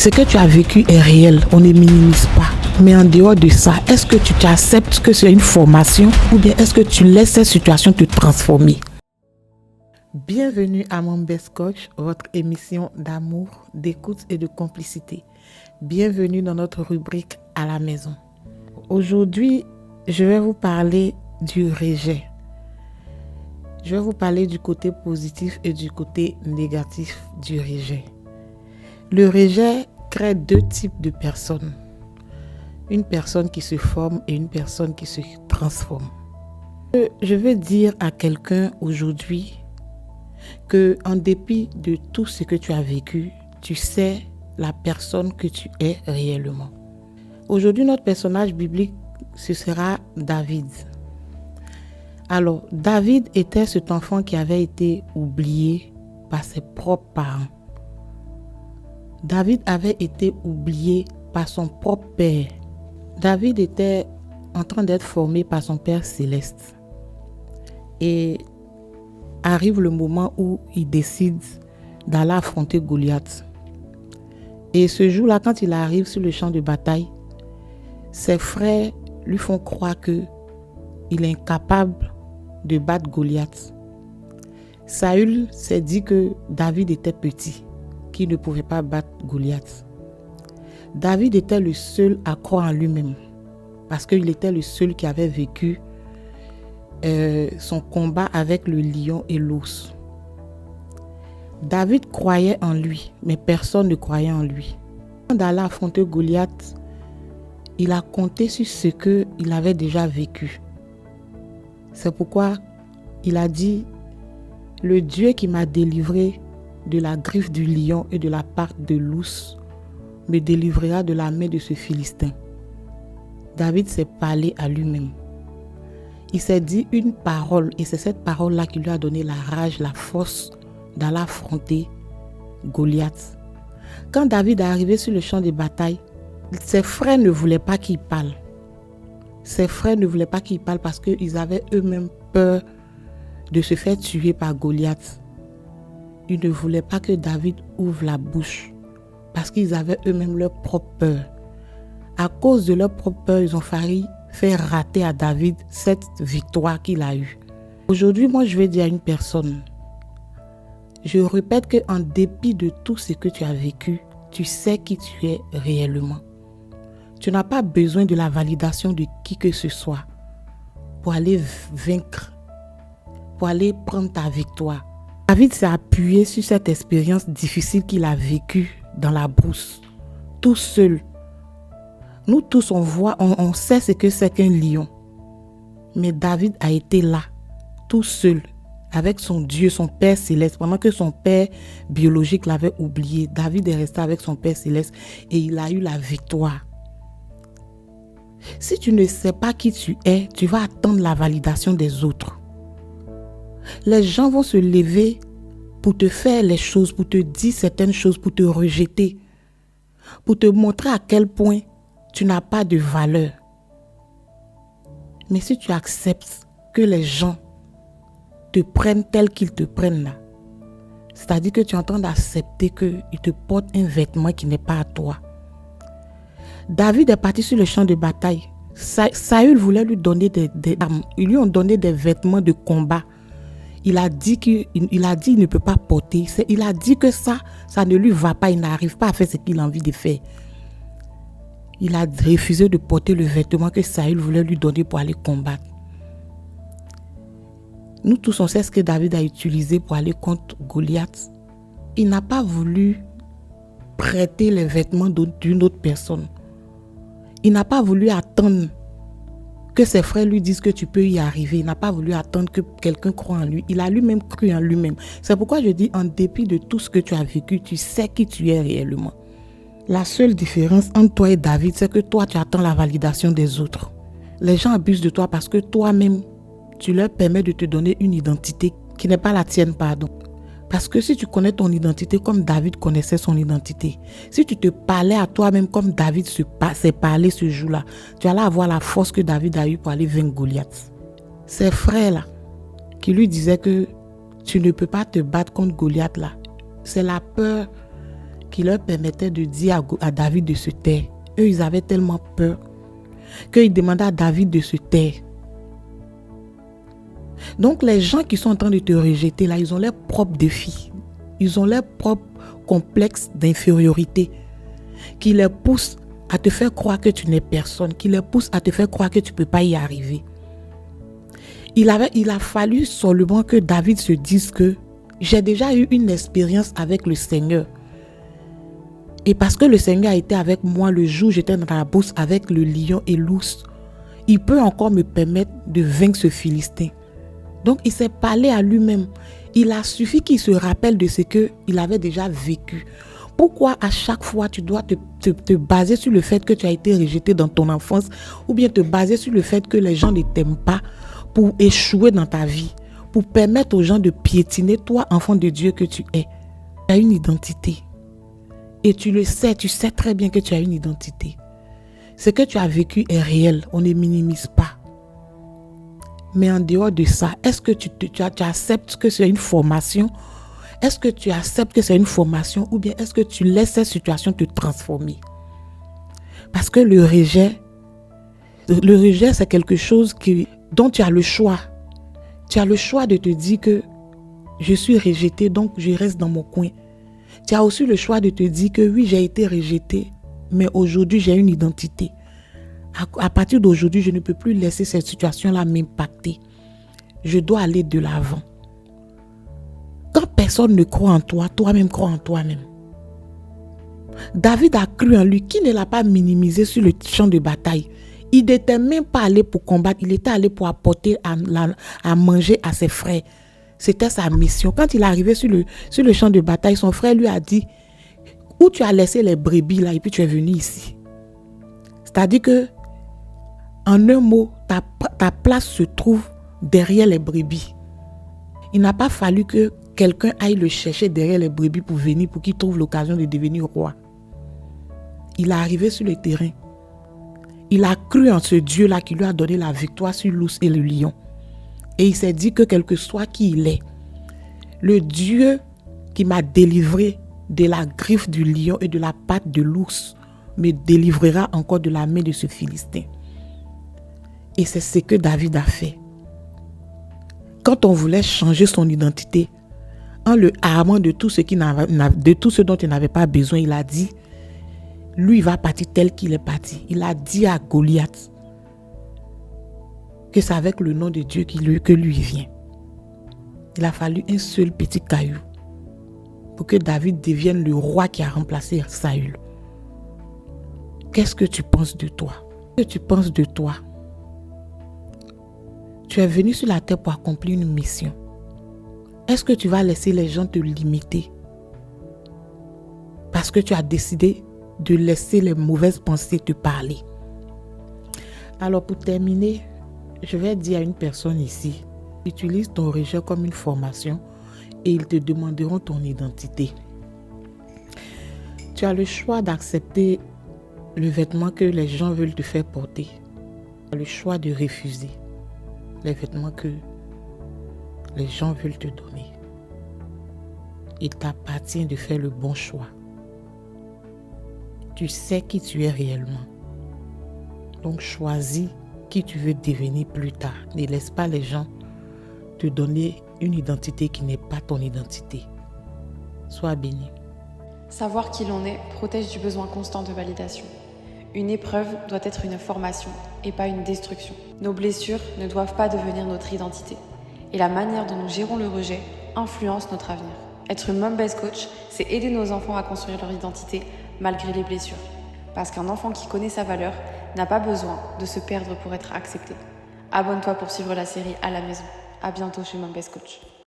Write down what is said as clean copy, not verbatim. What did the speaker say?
Ce que tu as vécu est réel, on ne minimise pas. Mais en dehors de ça, est-ce que tu acceptes que c'est une formation ou bien est-ce que tu laisses cette situation te transformer? Bienvenue à mon Best Coach, votre émission d'amour, d'écoute et de complicité. Bienvenue dans notre rubrique à la maison. Aujourd'hui, je vais vous parler du rejet. Je vais vous parler du côté positif et du côté négatif du rejet. Le rejet crée deux types de personnes. Une personne qui se forme et une personne qui se transforme. Je veux dire à quelqu'un aujourd'hui que en dépit de tout ce que tu as vécu, tu sais la personne que tu es réellement. Aujourd'hui, notre personnage biblique, ce sera David. Alors, David était cet enfant qui avait été oublié par ses propres parents. David avait été oublié par son propre père. David était en train d'être formé par son Père céleste. Et arrive le moment où il décide d'aller affronter Goliath. Et ce jour-là, quand il arrive sur le champ de bataille, ses frères lui font croire qu'il est incapable de battre Goliath. Saül s'est dit que David était petit, qu'il ne pouvait pas battre Goliath. David était le seul à croire en lui-même, parce qu'il était le seul qui avait vécu son combat avec le lion et l'ours. David croyait en lui, mais personne ne croyait en lui. Avant d'aller affronter Goliath, il a compté sur ce qu'il avait déjà vécu. C'est pourquoi il a dit « Le Dieu qui m'a délivré de la griffe du lion et de la patte de l'ours me délivrera de la main de ce Philistin. » David s'est parlé à lui-même. Il s'est dit une parole et c'est cette parole-là qui lui a donné la rage, la force d'aller affronter Goliath. Quand David est arrivé sur le champ de bataille, ses frères ne voulaient pas qu'il parle. Ses frères ne voulaient pas qu'il parle parce qu'ils avaient eux-mêmes peur de se faire tuer par Goliath. Ils ne voulaient pas que David ouvre la bouche parce qu'ils avaient eux-mêmes leur propre peur. À cause de leur propre peur, ils ont failli faire rater à David cette victoire qu'il a eue. Aujourd'hui, moi, je vais dire à une personne, je répète qu'en dépit de tout ce que tu as vécu, tu sais qui tu es réellement. Tu n'as pas besoin de la validation de qui que ce soit pour aller vaincre, pour aller prendre ta victoire. David s'est appuyé sur cette expérience difficile qu'il a vécue dans la brousse, tout seul. Nous tous, on sait ce que c'est qu'un lion. Mais David a été là, tout seul, avec son Dieu, son Père céleste. Pendant que son père biologique l'avait oublié, David est resté avec son Père céleste et il a eu la victoire. Si tu ne sais pas qui tu es, tu vas attendre la validation des autres. Les gens vont se lever pour te faire les choses, pour te dire certaines choses, pour te rejeter, pour te montrer à quel point tu n'as pas de valeur. Mais si tu acceptes que les gens te prennent tel qu'ils te prennent là, c'est-à-dire que tu es en train d'accepter qu'ils te portent un vêtement qui n'est pas à toi. David est parti sur le champ de bataille. Saül voulait lui donner des armes. Ils lui ont donné des vêtements de combat. Il a dit qu'il ne peut pas porter. Il a dit que ça ne lui va pas. Il n'arrive pas à faire ce qu'il a envie de faire. Il a refusé de porter le vêtement que Saül voulait lui donner pour aller combattre. Nous tous, on sait ce que David a utilisé pour aller contre Goliath. Il n'a pas voulu prêter les vêtements d'une autre personne. Il n'a pas voulu attendre que ses frères lui disent que tu peux y arriver. Il n'a pas voulu attendre que quelqu'un croie en lui. Il a lui-même cru en lui-même. C'est pourquoi je dis, en dépit de tout ce que tu as vécu, tu sais qui tu es réellement. La seule différence entre toi et David, c'est que toi, tu attends la validation des autres. Les gens abusent de toi parce que toi-même, tu leur permets de te donner une identité qui n'est pas la tienne, pardon. Parce que si tu connais ton identité comme David connaissait son identité, si tu te parlais à toi-même comme David s'est parlé ce jour-là, tu allais avoir la force que David a eue pour aller vaincre Goliath. Ses frères-là, qui lui disaient que tu ne peux pas te battre contre Goliath là, c'est la peur qui leur permettait de dire à David de se taire. Eux, ils avaient tellement peur qu'ils demandaient à David de se taire. Donc, les gens qui sont en train de te rejeter, là, ils ont leurs propres défis. Ils ont leurs propres complexes d'infériorité qui les poussent à te faire croire que tu n'es personne, qui les poussent à te faire croire que tu ne peux pas y arriver. Il a fallu seulement que David se dise que j'ai déjà eu une expérience avec le Seigneur. Et parce que le Seigneur a été avec moi le jour où j'étais dans la bourse avec le lion et l'ours, il peut encore me permettre de vaincre ce Philistin. Donc il s'est parlé à lui-même. Il a suffi qu'il se rappelle de ce qu'il avait déjà vécu. Pourquoi à chaque fois tu dois te baser sur le fait que tu as été rejeté dans ton enfance ou bien te baser sur le fait que les gens ne t'aiment pas pour échouer dans ta vie, pour permettre aux gens de piétiner toi, enfant de Dieu que tu es. Tu as une identité. Et tu le sais, tu sais très bien que tu as une identité. Ce que tu as vécu est réel, on ne minimise pas. Mais en dehors de ça, est-ce que tu acceptes que c'est une formation? Est-ce que tu acceptes que c'est une formation ou bien est-ce que tu laisses cette situation te transformer? Parce que le rejet, c'est quelque chose dont tu as le choix. Tu as le choix de te dire que je suis rejeté, donc je reste dans mon coin. Tu as aussi le choix de te dire que oui, j'ai été rejeté, mais aujourd'hui, j'ai une identité. À partir d'aujourd'hui, je ne peux plus laisser cette situation-là m'impacter. Je dois aller de l'avant. Quand personne ne croit en toi, toi-même crois en toi-même. David a cru en lui. Qui ne l'a pas minimisé sur le champ de bataille? Il n'était même pas allé pour combattre. Il était allé pour apporter à manger à ses frères. C'était sa mission. Quand il est arrivé sur le champ de bataille, son frère lui a dit « Où tu as laissé les brebis là et puis tu es venu ici ?» C'est-à-dire que, en un mot, ta place se trouve derrière les brebis. Il n'a pas fallu que quelqu'un aille le chercher derrière les brebis pour venir, pour qu'il trouve l'occasion de devenir roi. Il est arrivé sur le terrain. Il a cru en ce Dieu-là qui lui a donné la victoire sur l'ours et le lion. Et il s'est dit que quel que soit qui il est, le Dieu qui m'a délivré de la griffe du lion et de la patte de l'ours me délivrera encore de la main de ce Philistin. Et c'est ce que David a fait. Quand on voulait changer son identité, en le armant de tout ce dont il n'avait pas besoin, il a dit, lui il va partir tel qu'il est parti. Il a dit à Goliath que c'est avec le nom de Dieu que lui vient. Il a fallu un seul petit caillou pour que David devienne le roi qui a remplacé Saül. Qu'est-ce que tu penses de toi? Qu'est-ce que tu penses de toi? Tu es venu sur la terre pour accomplir une mission. Est-ce que tu vas laisser les gens te limiter? Parce que tu as décidé de laisser les mauvaises pensées te parler. Alors pour terminer, je vais dire à une personne ici, utilise ton rejet comme une formation et ils te demanderont ton identité. Tu as le choix d'accepter le vêtement que les gens veulent te faire porter. Tu as le choix de refuser les vêtements que les gens veulent te donner. Il t'appartient de faire le bon choix. Tu sais qui tu es réellement. Donc choisis qui tu veux devenir plus tard. Ne laisse pas les gens te donner une identité qui n'est pas ton identité. Sois béni. Savoir qui l'on est protège du besoin constant de validation. Une épreuve doit être une formation et pas une destruction. Nos blessures ne doivent pas devenir notre identité. Et la manière dont nous gérons le rejet influence notre avenir. Être mom best coach, c'est aider nos enfants à construire leur identité malgré les blessures. Parce qu'un enfant qui connaît sa valeur n'a pas besoin de se perdre pour être accepté. Abonne-toi pour suivre la série à la maison. À bientôt chez Mom Best Coach.